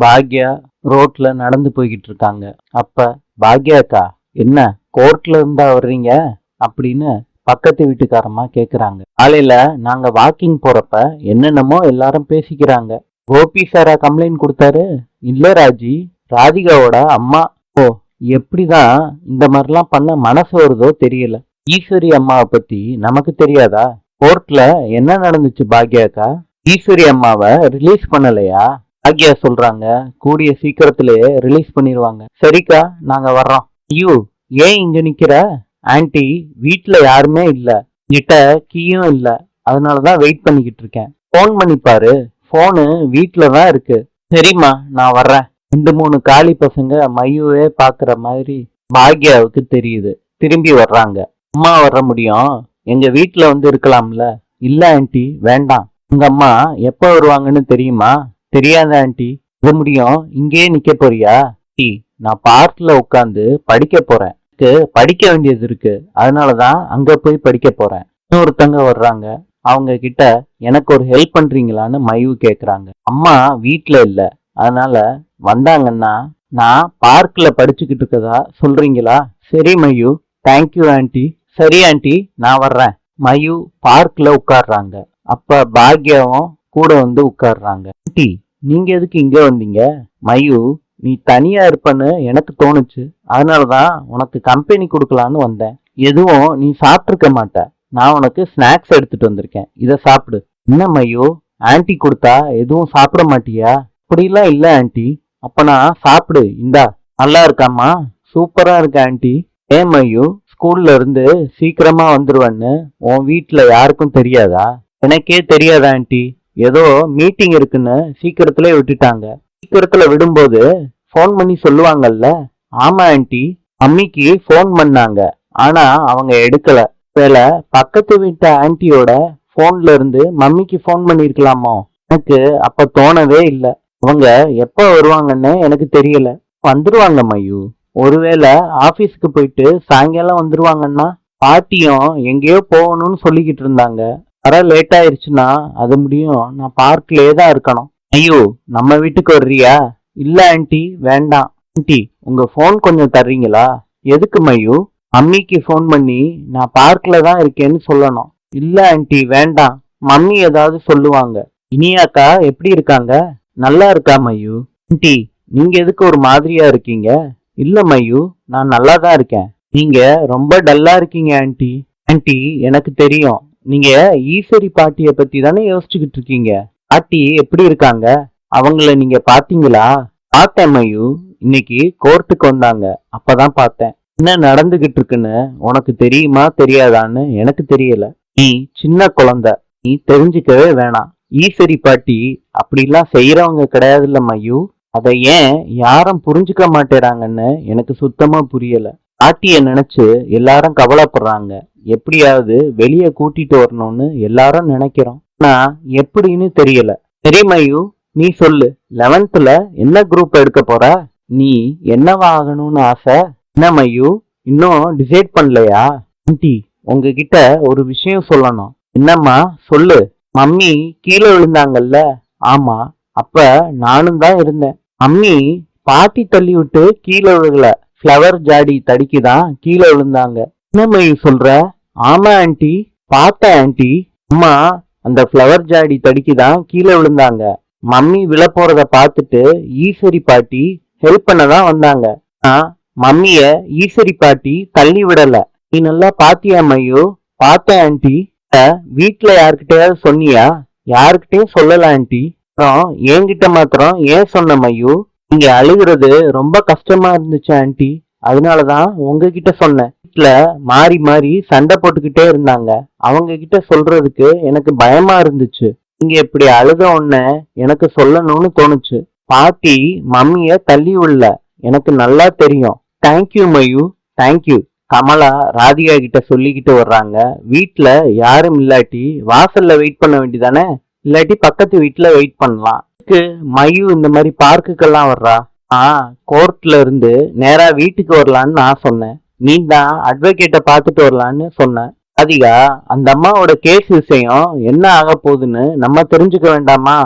பாக்யா ரோட்ல நடந்து போய்கிட்டு இருக்காங்க. அப்ப பாக்யாக்கா, என்ன கோர்ட்ல இருந்தா வர்றீங்க அப்படின்னு பக்கத்து வீட்டுக்காரம்மா கேக்குறாங்க. காலையில நாங்க வாக்கிங் போறப்ப என்னென்னமோ எல்லாரும் பேசிக்கிறாங்க. கோபி சாரா கம்ப்ளைண்ட் கொடுத்தாரு? இல்ல ராஜி, ராதிகாவோட அம்மா. ஓ, எப்படிதான் இந்த மாதிரிலாம் பண்ண மனசு வருதோ தெரியல. ஈஸ்வரி அம்மாவை பத்தி நமக்கு தெரியாதா? கோர்ட்ல என்ன நடந்துச்சு பாக்யாக்கா? ஈஸ்வரி அம்மாவை ரிலீஸ் பண்ணலையா? பாக்யா சொல்றாங்க, கூடிய சீக்கிரத்திலேயே ரிலீஸ் பண்ணிடுவாங்க. சரிக்கா, நாங்க வர்றோம். ஐயோ, ஏன் இங்க நிக்கிற? ஆன்ட்டி, வீட்டுல யாருமே இல்ல, கிட்ட கீயும் இல்ல, அதனாலதான் வெயிட் பண்ணிக்கிட்டு இருக்கேன். போன் பண்ணி பாரு. போனு வீட்டுல தான் இருக்கு. சரிம்மா, நான் வர்றேன். 2-3 காளி பசங்க மையுவே பாக்குற மாதிரி பாக்யாவுக்கு தெரியுது. திரும்பி வர்றாங்க. அம்மா வர முடியும், எங்க வீட்டுல வந்து இருக்கலாம்ல? இல்ல ஆன்ட்டி, வேண்டாம். உங்க அம்மா எப்ப வருவாங்கன்னு தெரியுமா? தெரியாத ஆன்ட்டி. இது முடியும், இங்கேயே நிக்க போறியா? ஆன்ட்டி, நான் பார்க்ல உட்காந்து படிக்க போறேன். படிக்க வேண்டியது இருக்கு, அதனாலதான் அங்க போய் படிக்க போறேன். இன்னொருத்தங்க வர்றாங்க. அவங்க கிட்ட எனக்கு ஒரு ஹெல்ப் பண்றீங்களான்னு மயு கேக்குறாங்க. அம்மா வீட்டுல இல்ல, அதனால வந்தாங்கன்னா நான் பார்க்ல படிச்சுக்கிட்டு இருக்கதா சொல்றீங்களா? சரி மயு, தேங்க்யூ ஆன்ட்டி. சரி ஆன்ட்டி, நான் வர்றேன். மயு பார்க்ல உட்கார்றாங்க. அப்ப பாக்யாவும் கூட வந்து உட்கார்றாங்க. ஆன்ட்டி, நீங்க எதுக்கு இங்க வந்தீங்க? மயு, நீ தனியா இருப்பன்னு எனக்கு தோணுச்சு, அதனாலதான் உனக்கு கம்பெனி கொடுக்கலான்னு வந்தேன். எதுவும் நீ சாப்பிட்டுருக்க மாட்ட, நான் உனக்கு ஸ்நாக்ஸ் எடுத்துட்டு வந்திருக்கேன், இத சாப்பிடு. என்ன மயு, ஆன்ட்டி கொடுத்தா எதுவும் சாப்பிட மாட்டியா? அப்படிலாம் இல்ல ஆன்ட்டி. அப்ப நான் சாப்பிடு, இந்தா. நல்லா இருக்காமா? சூப்பரா இருக்க ஆன்ட்டி. ஏன் மயு, ஸ்கூல்ல இருந்து சீக்கிரமா வந்துருவேன்னு உன் வீட்டுல யாருக்கும் தெரியாதா? எனக்கே தெரியாதா ஆன்ட்டி, ஏதோ மீட்டிங் இருக்குன்னு சீக்கிரத்திலே விட்டுட்டாங்க. சீக்கிரத்துல விடும்போது போன் பண்ணி சொல்லுவாங்கல்ல? ஆமா ஆன்ட்டி, அம்மிக்கு போன் பண்ணாங்க, ஆனா அவங்க எடுக்கல. வேலை பக்கத்து வீட்டு ஆன்ட்டியோட போன்ல இருந்து மம்மிக்கு போன் பண்ணிருக்கலாமோ? எனக்கு அப்ப தோணவே இல்லை. அவங்க எப்ப வருவாங்கன்னு எனக்கு தெரியல. வந்துருவாங்க மயு. ஒருவேளை ஆபீஸ்க்கு போயிட்டு சாயங்காலம் வந்துருவாங்கன்னா? பாட்டியும் எங்கேயோ போகணும்னு சொல்லிக்கிட்டு இருந்தாங்க. வர லேட் ஆயிருச்சுன்னா அது முடியும், நான் பார்க்லயே தான் இருக்கணும். ஐயோ, நம்ம வீட்டுக்கு வர்றியா? இல்ல ஆன்ட்டி, வேண்டாம். ஆன்ட்டி, உங்க போன் கொஞ்சம் தர்றீங்களா? எதுக்கு மயு? மம்மிக்கு போன் பண்ணி நான் பார்க்ல தான் இருக்கேன்னு சொல்லணும். இல்ல ஆன்ட்டி, வேண்டாம், மம்மி ஏதாவது சொல்லுவாங்க. இனியாக்கா எப்படி இருக்காங்க? நல்லா இருக்கா மயு. ஆன்ட்டி, நீங்க எதுக்கு ஒரு மாதிரியா இருக்கீங்க? இல்ல மயு, நான் நல்லா தான் இருக்கேன். நீங்க ரொம்ப டல்லா இருக்கீங்க ஆன்ட்டி. ஆன்ட்டி, எனக்கு தெரியும், நீங்க ஈஸ்வரி பாட்டிய பத்தி தானே யோசிச்சுக்கிட்டு இருக்கீங்க. பாட்டி எப்படி இருக்காங்க? அவங்கள நீங்க பாத்தீங்களா? பார்த்தேன் மயு, இன்னைக்கு கோர்ட்டுக்கு வந்தாங்க, அப்பதான் பார்த்தேன். என்ன நடந்துகிட்டு இருக்குன்னு உனக்கு தெரியுமா தெரியாதான்னு எனக்கு தெரியல. நீ சின்ன குழந்தை, நீ தெரிஞ்சுக்கவே வேணாம். ஈஸ்வரி பாட்டி அப்படிலாம் செய்யறவங்க கிடையாதுல்ல மயு. அதை ஏன் யாரும் புரிஞ்சுக்க மாட்டேறாங்கன்னு எனக்கு சுத்தமா புரியல. பாட்டிய நினைச்சு எல்லாரும் கவலைப்படுறாங்க. எப்படியாவது வெளியே கூட்டிட்டு வரணும்னு எல்லாரும் நினைக்கிறோம். ஆனா எப்படின்னு தெரியல. சரி மயு, நீ சொல்லு, 11th என்ன குரூப் எடுக்க போற? நீ என்னவா ஆகணும்னு ஆசை? என்ன மயு, இன்னும் டிசைட் பண்ணலையா? ஆன்ட்டி, உங்ககிட்ட ஒரு விஷயம் சொல்லணும். என்னம்மா, சொல்லு. மம்மி கீழே விழுந்தாங்கல்ல? ஆமா, அப்ப நானும் தான் இருந்தேன். மம்மி பாட்டி தள்ளி விட்டு கீழே விழுகல, ஃப்ளவர் ஜாடி தடிக்குதான் கீழே விழுந்தாங்க. என்ன மயு சொல்ற? ஆமா ஆன்ட்டி, பார்த்தேன் ஆன்ட்டி. அம்மா அந்த ஃப்ளவர் ஜாடி தடிக்குதான் கீழே விழுந்தாங்க. மம்மி விழ போறத பார்த்துட்டு ஈஸ்வரி பாட்டி ஹெல்ப் பண்ணதான் வந்தாங்க. மம்மிய ஈஸ்வரி பாட்டி தள்ளி விடல. நீ நல்லா பாத்தியா மயு? பார்த்தேன் ஆன்ட்டி. வீட்டுல யாருக்கிட்டையாவது சொன்னியா? யாருக்கிட்டையும் சொல்லல ஆன்ட்டி. அப்புறம் என்கிட்ட மாத்திரம் ஏன் சொன்ன மயு? நீங்க அழுகுறது ரொம்ப கஷ்டமா இருந்துச்சு ஆன்ட்டி, அதனாலதான் உங்ககிட்ட சொன்னேன். வீட்டுல மாறி மாறி சண்டை போட்டுக்கிட்டே இருந்தாங்க, அவங்க கிட்ட சொல்றதுக்கு எனக்கு பயமா இருந்துச்சு. நீங்க இப்படி அழுத உடனே எனக்கு சொல்லணும்னு தோணுச்சு. பாட்டி மம்மிய தள்ளி விடல, எனக்கு நல்லா தெரியும். தேங்க்யூ மயு, தேங்க்யூ. கமலா ராதிகா கிட்ட சொல்லிக்கிட்டு வர்றாங்க. வீட்டுல யாரும் இல்லாட்டி வாசல்ல வெயிட் பண்ண வேண்டியதானே, இல்லாட்டி பக்கத்து வீட்டுல வெயிட் பண்ணலாம். மயு இந்த மாதிரி பார்க்குக்கெல்லாம் வர்றா? கோர்ட்ல இருந்து நேரா வீட்டுக்கு வரலான்னு நான் சொன்னேன். நீ தான் அட்வொகேட்டை பார்த்துட்டு வரலான்னு சொன்ன. ராதிகா, அந்த அம்மாவோட கேஸ் விஷயம் என்ன ஆக போகுதுன்னு நம்ம தெரிஞ்சுக்க வேண்டாமா?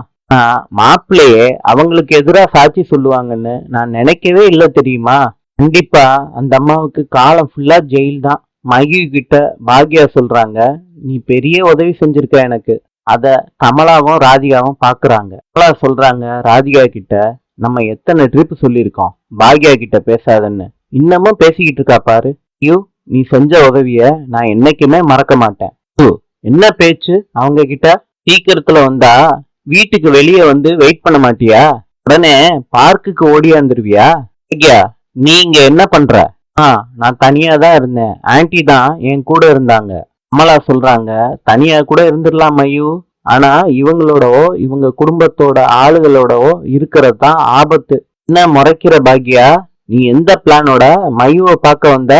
மாப்பிள்ளையே அவங்களுக்கு எதிரா சாட்சி சொல்லுவாங்கன்னு நான் நினைக்கவே இல்லை தெரியுமா. கண்டிப்பா அந்த அம்மாவுக்கு காலம் ஃபுல்லா ஜெயில் தான். மகி கிட்ட பாக்யா சொல்றாங்க, நீ பெரிய உதவி செஞ்சிருக்க எனக்கு. அத கமலாவும் ராதிகாவும் பாக்குறாங்க. கமலா சொல்றாங்க ராதிகா கிட்ட, நம்ம எத்தனை ட்ரிப் சொல்லியிருக்கோம் பாக்யா கிட்ட பேசாதன்னு, இன்னமும் பேசிக்கிட்டு இருக்கா பாரு. ஐயோ, நீ செஞ்ச உதவிய நான் என்னைக்குமே மறக்க மாட்டேன். என்ன பேச்சு அவங்க கிட்ட? சீக்கிரத்துல வந்தா வீட்டுக்கு வெளியே வந்து வெயிட் பண்ண மாட்டியா? உடனே பார்க்குக்கு ஓடியாந்துருவியா? பாக்யா, நீ இங்க என்ன பண்ற? நான் தனியா தான் இருந்தேன். ஆன்டி தான் என் கூட இருந்தாங்க. கமலா சொல்றாங்க, தனியா கூட இருந்துடலாம் மயூ. ஆனா இவங்களோடவோ இவங்க குடும்பத்தோட ஆளுகளோடவோ இருக்கிறது தான் ஆபத்து. என்ன முறைக்கிற பாக்யா? நீ எந்த பிளானோட மயூவை பார்க்க வந்த?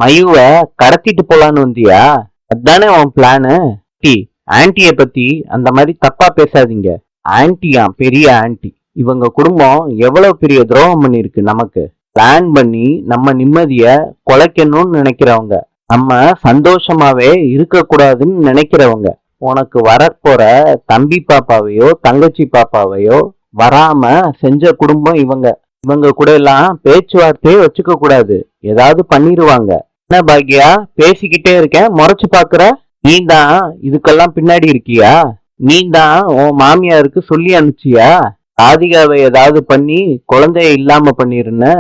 மயூவை கடத்திட்டு போலான்னு வந்தியா? அதானே உன் பிளானு? ஆன்டிய பத்தி அந்த மாதிரி தப்பா பேசாதீங்க. ஆன்டியா பெரிய ஆன்டி. இவங்க குடும்பம் எவ்வளவு பெரிய துரோகம் பண்ணிருக்கு நமக்கு. பிளான் பண்ணி நம்ம நிம்மதிய குலைக்கணும்னு நினைக்கிறவங்க, நம்ம சந்தோஷமாவே இருக்க கூடாதுன்னு நினைக்கிறவங்க. உனக்கு வரப்போற தம்பி பாப்பாவையோ தங்கச்சி பாப்பாவையோ வராம செஞ்ச குடும்பம் இவங்க. இவங்க கூட எல்லாம் பேச்சுவார்த்தையே வச்சுக்க கூடாது, ஏதாவது பண்ணிருவாங்க. என்ன பாக்யா, பேசிக்கிட்டே இருக்கேன் முறைச்சு பாக்குற? நீ தான் இதுக்கெல்லாம் பின்னாடி இருக்கியா? நீ தான் உன் மாமியாருக்கு சொல்லி அனுப்பிச்சியா ராதிகாவை ஏதாவது பண்ணி குழந்தைய இல்லாம பண்ணிருன்னு?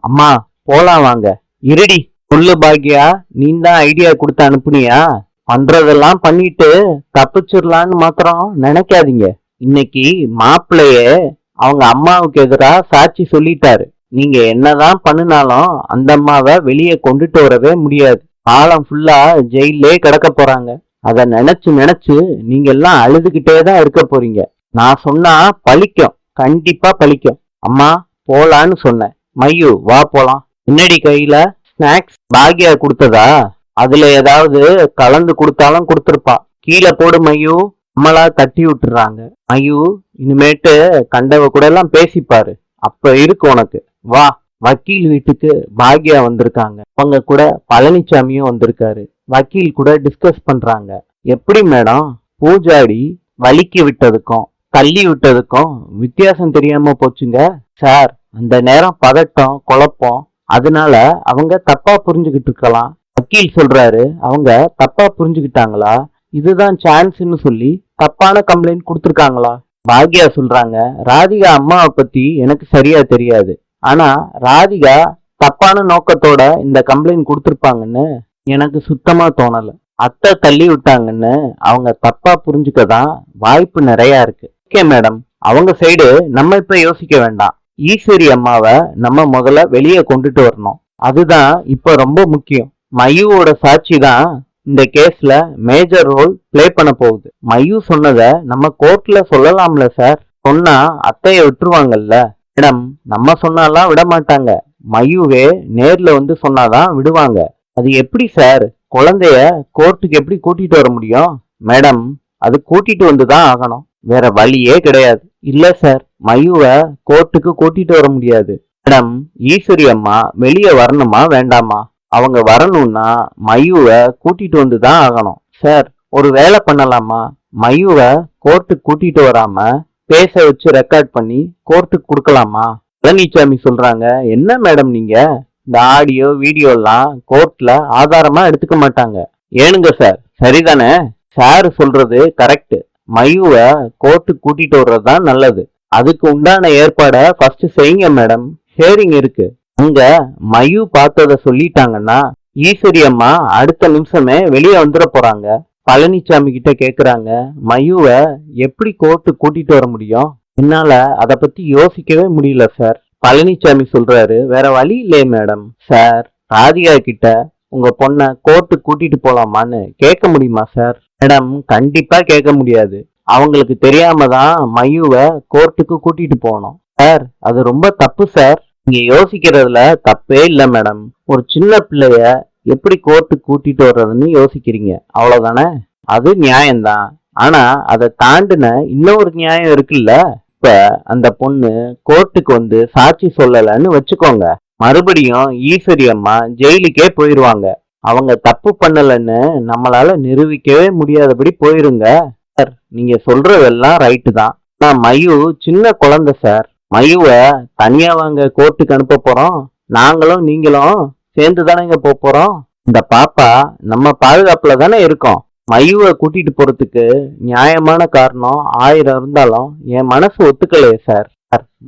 அம்மா போலாம் வாங்க. இருடி சொல்லு பாக்யா, நீ தான் ஐடியா கொடுத்து அனுப்புனியா? பண்றதெல்லாம் பண்ணிட்டு தப்பிச்சிடலான்னு மாத்திரம் நினைக்காதீங்க. இன்னைக்கு மாப்பிள்ளைய அவங்க அம்மாவுக்கு எதிரா சாட்சி சொல்லிட்டாரு. நீங்க என்னதான் பண்ணினாலும் அந்த அம்மாவை வெளியே கொண்டுட்டு வரவே முடியாது. காலம் ஃபுல்லா ஜெயிலே கிடக்க போறாங்க. அத நினைச்சு நினைச்சு நீங்க எல்லாம் அழுதுகிட்டே தான் இருக்க போறீங்க. நான் சொன்னா பழிக்கும், கண்டிப்பா பழிக்கும். அம்மா போலான்னு சொன்னேன். மயூ வா போலாம். முன்னாடி கையில ஸ்நாக்ஸ் பாக்யா கொடுத்ததா? அதுல ஏதாவது கலந்து கொடுத்தாலும் கொடுத்துருப்பா. கீழே போடு மயூ. அம்மளா தட்டி விட்டுறாங்க. மயூ, இனிமேட்டு கண்டவ கூட எல்லாம் பேசிப்பாரு, அப்ப இருக்கு உனக்கு. வா. வக்கீல் வீட்டுக்கு பாக்யா வந்திருக்காங்க. அவங்க கூட பழனிசாமியும் வந்திருக்காரு. வக்கீல் கூட டிஸ்கஸ் பண்றாங்க. எப்படி மேடம், பூஜாடி வலிக்கி விட்டதுக்கும் தள்ளி விட்டதுக்கும் வித்தியாசம் தெரியாம போச்சுங்க? சார், அந்த நேரம் பதட்டம் குழப்பம், அதனால அவங்க தப்பா புரிஞ்சுக்கிட்டு இருக்கலாம். வக்கீல் சொல்றாரு, அவங்க தப்பா புரிஞ்சுக்கிட்டாங்களா? இதுதான் சான்ஸ்ன்னு சொல்லி தப்பான கம்ப்ளைண்ட் கொடுத்துருக்காங்களா? பாக்யா சொல்றாங்க, ராதிகா அம்மாவை பத்தி எனக்கு சரியா தெரியாது. ஆனா ராதிகா தப்பான நோக்கத்தோட இந்த கம்ப்ளைண்ட் கொடுத்துருப்பாங்கன்னு எனக்கு சுத்தமா தோணல. அத்தை தள்ளி விட்டாங்கன்னு அவங்க தப்பா புரிஞ்சுக்கதான் வாய்ப்பு நிறைய இருக்கு. ஓகே மேடம், அவங்க சைடு நம்ம இப்ப யோசிக்க வேண்டாம். ஈஸ்வரி அம்மாவை நம்ம முதல்ல வெளியே கொண்டுட்டு வரணும். அதுதான் இப்ப ரொம்ப முக்கியம். மயூவோட சாட்சி தான் இந்த கேஸ்ல மேஜர் ரோல் பிளே பண்ண போகுது. மயூ சொன்னத நம்ம கோர்ட்ல சொல்லலாம்ல சார்? சொன்னா அத்தைய விட்டுருவாங்கல்ல? மேடம், நம்ம சொன்னாலாம் விட மாட்டாங்க. மயூவே நேர்ல வந்து சொன்னாதான் விடுவாங்க. அது எப்படி சார்? குழந்தைய கோர்ட்டுக்கு எப்படி கூட்டிட்டு வர முடியும்? மேடம், அது கூட்டிட்டு வந்துதான் ஆகணும், வேற வழியே கிடையாது. இல்ல சார், மயூவை கோர்ட்டுக்கு கூட்டிட்டு வர முடியாது. மேடம், ஈஸ்வரி அம்மா வெளியே வரணுமா வேண்டாமா? அவங்க வரணும்னா மயூவை கூட்டிட்டு வந்துதான் ஆகணும். சார், ஒரு வேலை பண்ணலாமா? மயூவை கோர்ட்டுக்கு கூட்டிட்டு வராம பேச வச்சு ரெக்கார்ட் பண்ணி கோர்ட்டுக்கு கொடுக்கலாமா? பழனிசாமி சொல்றாங்க, என்ன மேடம் நீங்க, இந்த ஆடியோ வீடியோ எல்லாம் கோர்ட்ல ஆதாரமா எடுத்துக்க மாட்டாங்க. ஏனுங்க சார், சரிதானே? சார் சொல்றது கரெக்ட். மயூவை கோர்ட்டுக்கு கூட்டிட்டு வர்றதுதான் நல்லது. அதுக்கு உண்டான ஏற்பாடை ஃபர்ஸ்ட் செய்யுங்க மேடம். ஹியரிங் இருக்கு. அங்க மயூ பார்த்தத சொல்லிட்டாங்கன்னா ஈஸ்வரி அம்மா அடுத்த நிமிஷமே வெளியே வந்துட போறாங்க. பழனிசாமி கிட்ட கேக்குறாங்க, மயூவை எப்படி கோர்ட்டுக்கு கூட்டிட்டு வர முடியும்? என்னால அத பத்தி யோசிக்கவே முடியல சார். பழனிசாமி சொல்றாரு, வேற வழி இல்லையே மேடம். சார், ராதிகா கிட்ட உங்க பொண்ண கோர்ட்டுக்கு கூட்டிட்டு போலாமான்னு கேட்க முடியுமா சார்? மேடம், கண்டிப்பா கேட்க முடியாது. அவங்களுக்கு தெரியாம தான் மயூவை கோர்ட்டுக்கு கூட்டிட்டு போகணும். சார், அது ரொம்ப தப்பு சார். நீங்க யோசிக்கிறதுல தப்பே இல்ல மேடம். ஒரு சின்ன பிள்ளைய எப்படி கோர்ட்டுக்கு கூட்டிட்டு வர்றதுன்னு யோசிக்கிறீங்க, அவ்வளவுதானே? அது நியாயம்தான். ஆனா அதை தாண்டின இன்னொரு நியாயம் இருக்குல்ல. இப்ப அந்த பொண்ணு கோர்ட்டுக்கு வந்து சாட்சி சொல்லலன்னு வச்சுக்கோங்க, மறுபடியும் ஈஸ்வரி அம்மா ஜெயிலுக்கே போயிருவாங்க. அவங்க தப்பு பண்ணலன்னு நம்மளால நிரூபிக்கவே முடியாதபடி போயிருங்க. சார், நீங்க சொல்றதெல்லாம் ரைட்டு தான். நான் மயு சின்ன குழந்தை சார். மயுவை தனியா வாங்க கோர்ட்டுக்கு அனுப்ப போறோம். நாங்களும் நீங்களும் சேர்ந்து தானேங்க போறோம். இந்த பாப்பா நம்ம பாதுகாப்புல தானே இருக்கோம். மயுவை கூட்டிட்டு போறதுக்கு நியாயமான காரணம் 1000 இருந்தாலும் என் மனசு ஒத்துக்கலையே சார்.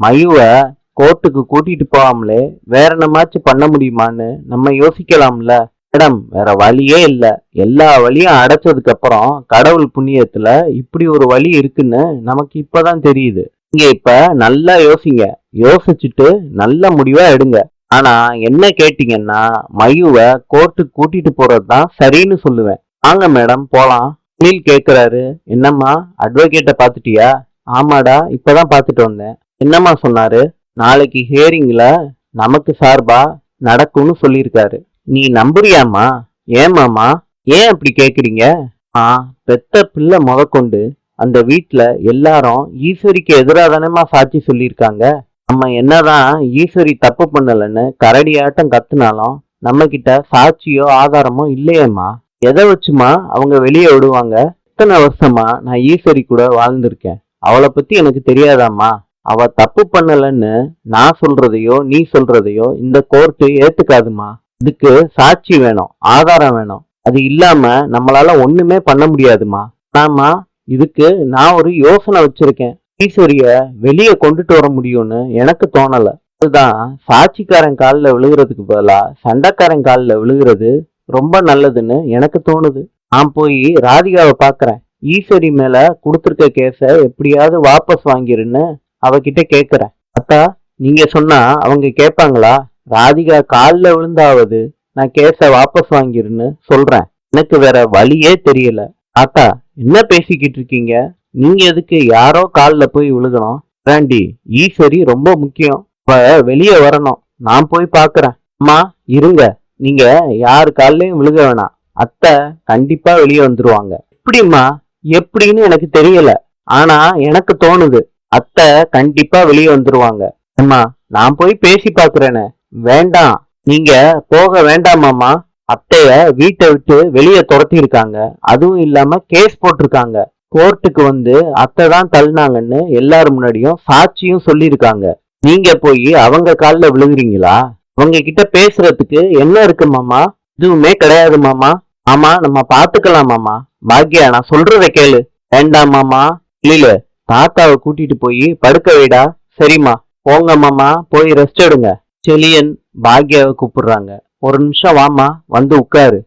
மயுவை கோர்ட்டுக்கு கூட்டிட்டு போகாமலே வேற என்னமாச்சும் பண்ண முடியுமான்னு நம்ம யோசிக்கலாம்ல. மேடம், வேற வழியே இல்ல. எல்லா வழியும் அடைச்சதுக்கு அப்புறம் கடவுள் புண்ணியத்துல இப்படி ஒரு வழி இருக்குன்னு நமக்கு இப்பதான் தெரியுது. நீங்க இப்ப நல்லா யோசிங்க. யோசிச்சுட்டு நல்ல முடிவா எடுங்க. ஆனா என்ன கேட்டீங்கன்னா மயுவை கோர்ட்டுக்கு கூட்டிட்டு போறதுதான் சரின்னு சொல்லுவேன். வாங்க மேடம் போலாம். சுனில் கேக்குறாரு. என்னம்மா அட்வொகேட்ட பாத்துட்டியா? ஆமாடா, இப்பதான் பாத்துட்டு வந்தேன். என்னம்மா சொன்னாரு? நாளைக்கு ஹியரிங்ல நமக்கு சார்பா நடக்கும்னு சொல்லியிருக்காரு. நீ நம்புறியாமா? ஏமாமா, ஏன் அப்படி கேக்குறீங்க? பெத்த பிள்ளை முதற்கொண்டு அந்த வீட்டுல எல்லாரும் ஈஸ்வரிக்கு எதிராக தானேமா சாட்சி சொல்லியிருக்காங்க. நம்ம என்னதான் ஈஸ்வரி தப்பு பண்ணலன்னு கரடியாட்டம் கத்துனாலும் நம்ம கிட்ட சாட்சியோ ஆதாரமோ இல்லையேம்மா. எதை வச்சுமா அவங்க வெளியே விடுவாங்க? இத்தனை வருஷமா நான் ஈஸ்வரி கூட வாழ்ந்திருக்கேன். அவளை பத்தி எனக்கு தெரியாதாம்மா? அவ தப்பு பண்ணலன்னு நான் சொல்றதையோ நீ சொல்றதையோ இந்த கோர்ட்டு ஏத்துக்காதுமா. இதுக்கு சாட்சி வேணும், ஆதாரம் வேணும். அது இல்லாம நம்மளால ஒண்ணுமே பண்ண முடியாதுமா. ஆமா, இதுக்கு நான் ஒரு யோசனை வச்சிருக்கேன். ஈஸ்வரிய வெளியே கொண்டுட்டு வர முடியும்னு எனக்கு தோணல. அதுதான் சாட்சிக்காரன் காலில் விழுகிறதுக்கு பதிலா சண்டைக்காரன் காலில் விழுகிறது ரொம்ப நல்லதுன்னு எனக்கு தோணுது. நான் போய் ராதிகாவை பாக்குறேன். ஈஸ்வரி மேல கொடுத்துருக்க கேஸ எப்படியாவது வாபஸ் வாங்கிருன்னு அவகிட்ட கேக்குறேன். அத்தா, நீங்க சொன்னா அவங்க கேட்பாங்களா? ராதிகா காலில் விழுந்தாவது நான் கேஸ வாபஸ் வாங்கிருன்னு சொல்றேன். எனக்கு வேற வழியே தெரியல. ஆத்தா, என்ன பேசிக்கிட்டு இருக்கீங்க? நீங்க எதுக்கு யாரோ காலில் போய் விழுகணும்? ராண்டி, ஈஸ்வரி ரொம்ப முக்கியம். வெளியே வரணும். நான் போய் பாக்குறேன். அம்மா இருங்க, நீங்க யாரு காலிலையும் விழுக வேணாம். அத்தை கண்டிப்பா வெளியே வந்துருவாங்க. எப்படிம்மா? எப்படின்னு எனக்கு தெரியல. ஆனா எனக்கு தோணுது அத்தை கண்டிப்பா வெளியே வந்துருவாங்க. அம்மா, நான் போய் பேசி பாக்குறேன்னு. வேண்டாம், நீங்க போக வேண்டாமாமா. அத்தைய வீட்டை விட்டு வெளியே துரத்தி இருக்காங்க. அதுவும் இல்லாம கேஸ் போட்டிருக்காங்க. கோர்ட்டுக்கு வந்து அத்தை தான் தள்ளினாங்கன்னு எல்லாரும் முன்னாடியும் சாட்சியும் சொல்லியிருக்காங்க. நீங்க போய் அவங்க காலில் விழுகுறீங்களா? அவங்க கிட்ட பேசுறதுக்கு என்ன இருக்கு மாமா? எதுவுமே கிடையாது மாமா. ஆமா, நம்ம பாத்துக்கலாம் மாமா. பாக்யா, நான் சொல்றத கேளு. வேண்டாம் மாமா. இல்ல, தாத்தாவை கூட்டிட்டு போய் படுக்க வைடா. சரிம்மா, போங்க மாமா, போய் ரெஸ்ட் எடுங்க. செலியன் பாக்யாவை கூப்பிடுறாங்க. ஒரு நிமிஷம் வாமா, வந்து உட்காரு.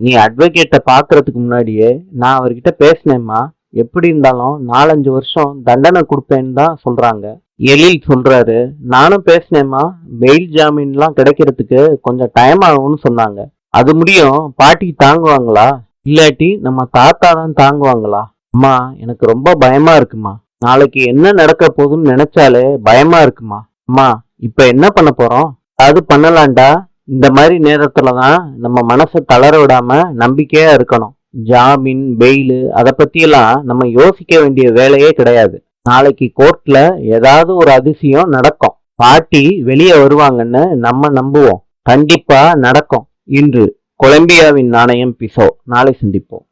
நீ அட்வொகேட்டை பாக்குறதுக்கு முன்னாடியே நான் அவர்கிட்ட பேசினேம்மா. எப்படி இருந்தாலும் 4-5 வருஷம் தண்டனை கொடுப்பேன்னு தான் சொல்றாங்க. எழில் சொல்றாரு. நானும் பேசினேம்மா. பெயில் ஜாமீன்லாம் கிடைக்கிறதுக்கு கொஞ்சம் டைம் ஆகும்னு சொன்னாங்க. அது முடியும். பாட்டி தாங்குவாங்களா? இல்லாட்டி நம்ம தாத்தா தான் தாங்குவாங்களா? அம்மா, எனக்கு ரொம்ப பயமா இருக்குமா. நாளைக்கு என்ன நடக்க போகுதுன்னு நினைச்சாலே பயமா இருக்குமா. அம்மா, இப்ப என்ன பண்ண போறோம்? அது பண்ணலாம்டா. இந்த மாதிரி நேரத்துலதான் நம்ம மனசை தளர விடாம நம்பிக்கையா இருக்கணும். ஜாமீன், பெயிலு அதை பத்தியெல்லாம் நம்ம யோசிக்க வேண்டிய வேலையே கிடையாது. நாளைக்கு கோர்ட்ல ஏதாவது ஒரு அதிசயம் நடக்கும். பாட்டி வெளியே வருவாங்கன்னு நம்ம நம்புவோம். கண்டிப்பா நடக்கும். இன்று கொலம்பியாவின் நாணயம் பிசோ. நாளை சந்திப்போம்.